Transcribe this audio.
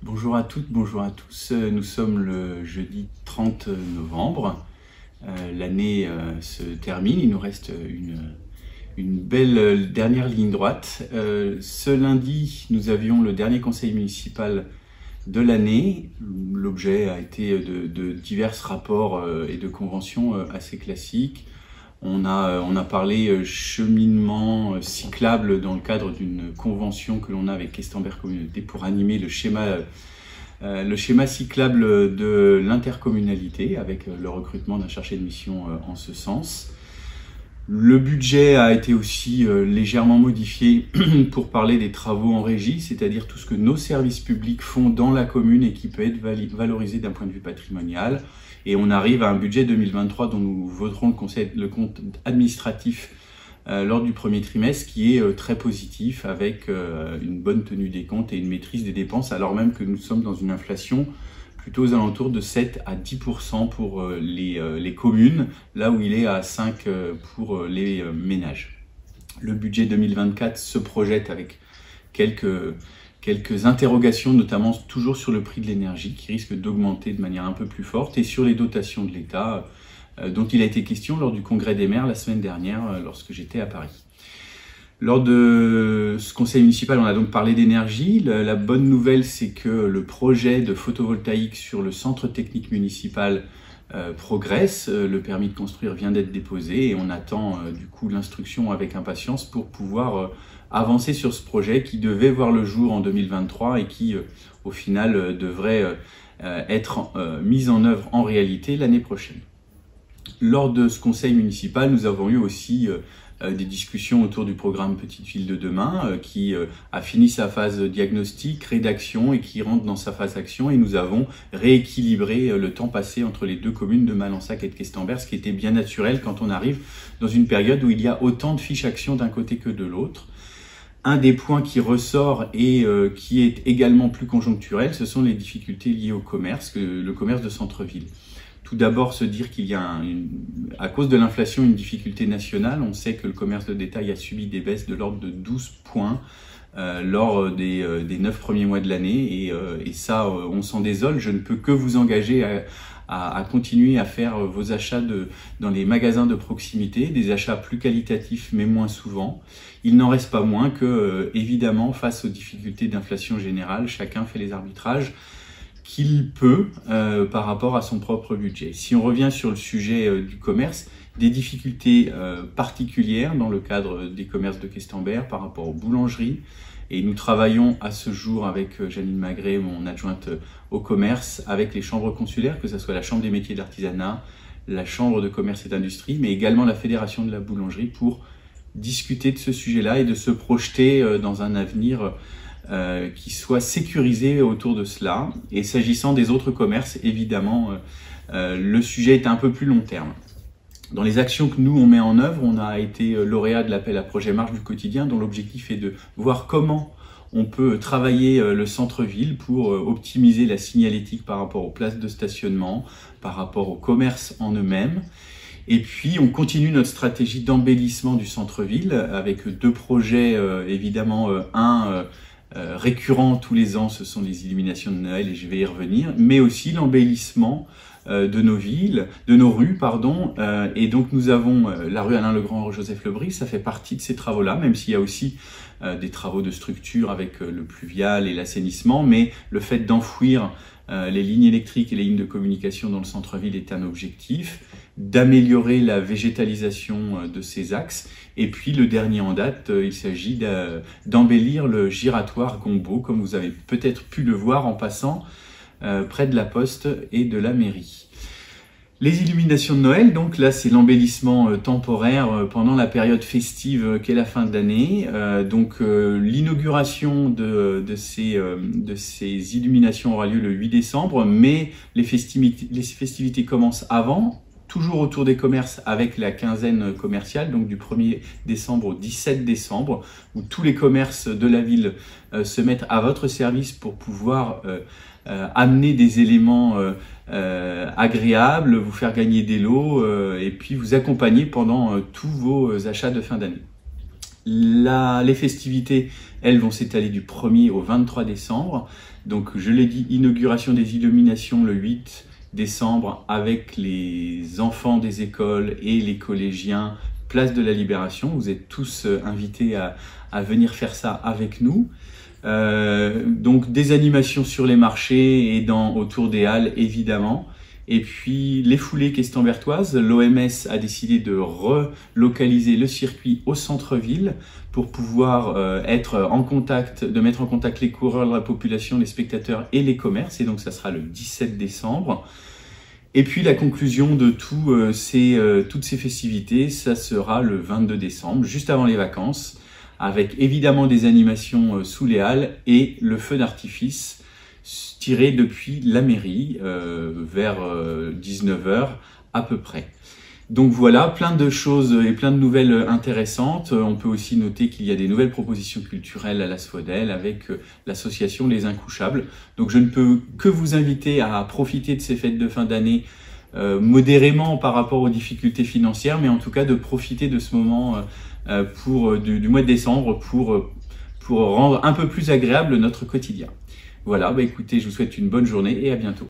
Bonjour à toutes, bonjour à tous. Nous sommes le jeudi 30 novembre. L'année se termine, il nous reste une belle dernière ligne droite. Ce lundi, nous avions le dernier conseil municipal de l'année. L'objet a été de divers rapports et de conventions assez classiques. On a parlé cheminement cyclable dans le cadre d'une convention que l'on a avec Questember Communauté pour animer le schéma cyclable de l'intercommunalité avec le recrutement d'un chargé de mission en ce sens. Le budget a été aussi légèrement modifié pour parler des travaux en régie, c'est-à-dire tout ce que nos services publics font dans la commune et qui peut être valorisé d'un point de vue patrimonial. Et on arrive à un budget 2023 dont nous voterons le compte administratif lors du premier trimestre, qui est très positif, avec une bonne tenue des comptes et une maîtrise des dépenses, alors même que nous sommes dans une inflation plutôt aux alentours de 7 à 10% pour les communes, là où il est à 5% pour les ménages. Le budget 2024 se projette avec quelques interrogations, notamment toujours sur le prix de l'énergie, qui risque d'augmenter de manière un peu plus forte, et sur les dotations de l'État, dont il a été question lors du congrès des maires la semaine dernière, lorsque j'étais à Paris. Lors de ce conseil municipal, on a donc parlé d'énergie. La bonne nouvelle, c'est que le projet de photovoltaïque sur le centre technique municipal progresse. Le permis de construire vient d'être déposé et on attend du coup l'instruction avec impatience pour pouvoir avancer sur ce projet qui devait voir le jour en 2023 et qui au final devrait être mis en œuvre en réalité l'année prochaine. Lors de ce conseil municipal, nous avons eu aussi des discussions autour du programme Petite Ville de demain qui a fini sa phase diagnostic, rédaction et qui rentre dans sa phase action, et nous avons rééquilibré le temps passé entre les deux communes de Malansac et de Questember, ce qui était bien naturel quand on arrive dans une période où il y a autant de fiches actions d'un côté que de l'autre. Un des points qui ressort et qui est également plus conjoncturel, ce sont les difficultés liées au commerce, le commerce de centre-ville. Tout d'abord, se dire qu'il y a, à cause de l'inflation, une difficulté nationale. On sait que le commerce de détail a subi des baisses de l'ordre de 12 points lors des 9 premiers mois de l'année. Et ça, on s'en désole. Je ne peux que vous engager à continuer à faire vos achats dans les magasins de proximité, des achats plus qualitatifs mais moins souvent. Il n'en reste pas moins que, évidemment, face aux difficultés d'inflation générale, chacun fait les arbitrages qu'il peut par rapport à son propre budget. Si on revient sur le sujet du commerce, des difficultés particulières dans le cadre des commerces de Questember par rapport aux boulangeries. Et nous travaillons à ce jour avec Janine Magret, mon adjointe au commerce, avec les chambres consulaires, que ce soit la Chambre des métiers d'artisanat, la Chambre de commerce et d'industrie, mais également la Fédération de la boulangerie, pour discuter de ce sujet-là et de se projeter dans un avenir qui soit sécurisé autour de cela. Et s'agissant des autres commerces, évidemment, le sujet est un peu plus long terme. Dans les actions que nous, on met en œuvre, on a été lauréat de l'appel à projet Marche du quotidien, dont l'objectif est de voir comment on peut travailler le centre-ville pour optimiser la signalétique par rapport aux places de stationnement, par rapport aux commerces en eux-mêmes. Et puis, on continue notre stratégie d'embellissement du centre-ville avec deux projets, évidemment, récurrent tous les ans, ce sont les illuminations de Noël, et je vais y revenir, mais aussi l'embellissement de nos rues, et donc nous avons la rue Alain-le-Grand, Joseph Lebris, ça fait partie de ces travaux-là, même s'il y a aussi des travaux de structure avec le pluvial et l'assainissement, mais le fait d'enfouir les lignes électriques et les lignes de communication dans le centre-ville est un objectif, d'améliorer la végétalisation de ces axes. Et puis le dernier en date, il s'agit d'embellir le giratoire Gombault, comme vous avez peut-être pu le voir en passant près de la poste et de la mairie. Les illuminations de Noël, donc là c'est l'embellissement temporaire pendant la période festive qu'est la fin de l'année. L'inauguration de ces illuminations aura lieu le 8 décembre, mais les festivités commencent avant, toujours autour des commerces avec la quinzaine commerciale, donc du 1er décembre au 17 décembre, où tous les commerces de la ville se mettent à votre service pour pouvoir amener des éléments agréables, vous faire gagner des lots et puis vous accompagner pendant tous vos achats de fin d'année. Les festivités, elles, vont s'étaler du 1er au 23 décembre. Donc, je l'ai dit, inauguration des illuminations le 8 décembre avec les enfants des écoles et les collégiens, place de la Libération. Vous êtes tous invités à venir faire ça avec nous. Donc, des animations sur les marchés et autour des halles, évidemment. Et puis les foulées questembertoises, l'OMS a décidé de relocaliser le circuit au centre-ville pour pouvoir mettre en contact les coureurs, la population, les spectateurs et les commerces. Et donc ça sera le 17 décembre. Et puis la conclusion de toutes ces festivités, ça sera le 22 décembre, juste avant les vacances, avec évidemment des animations sous les halles et le feu d'artifice tiré depuis la mairie vers 19h à peu près. Donc voilà, plein de choses et plein de nouvelles intéressantes. On peut aussi noter qu'il y a des nouvelles propositions culturelles à l'Asphodel avec l'association Les Incouchables. Donc je ne peux que vous inviter à profiter de ces fêtes de fin d'année modérément par rapport aux difficultés financières, mais en tout cas de profiter de ce moment du mois de décembre pour rendre un peu plus agréable notre quotidien. Voilà, écoutez, je vous souhaite une bonne journée et à bientôt.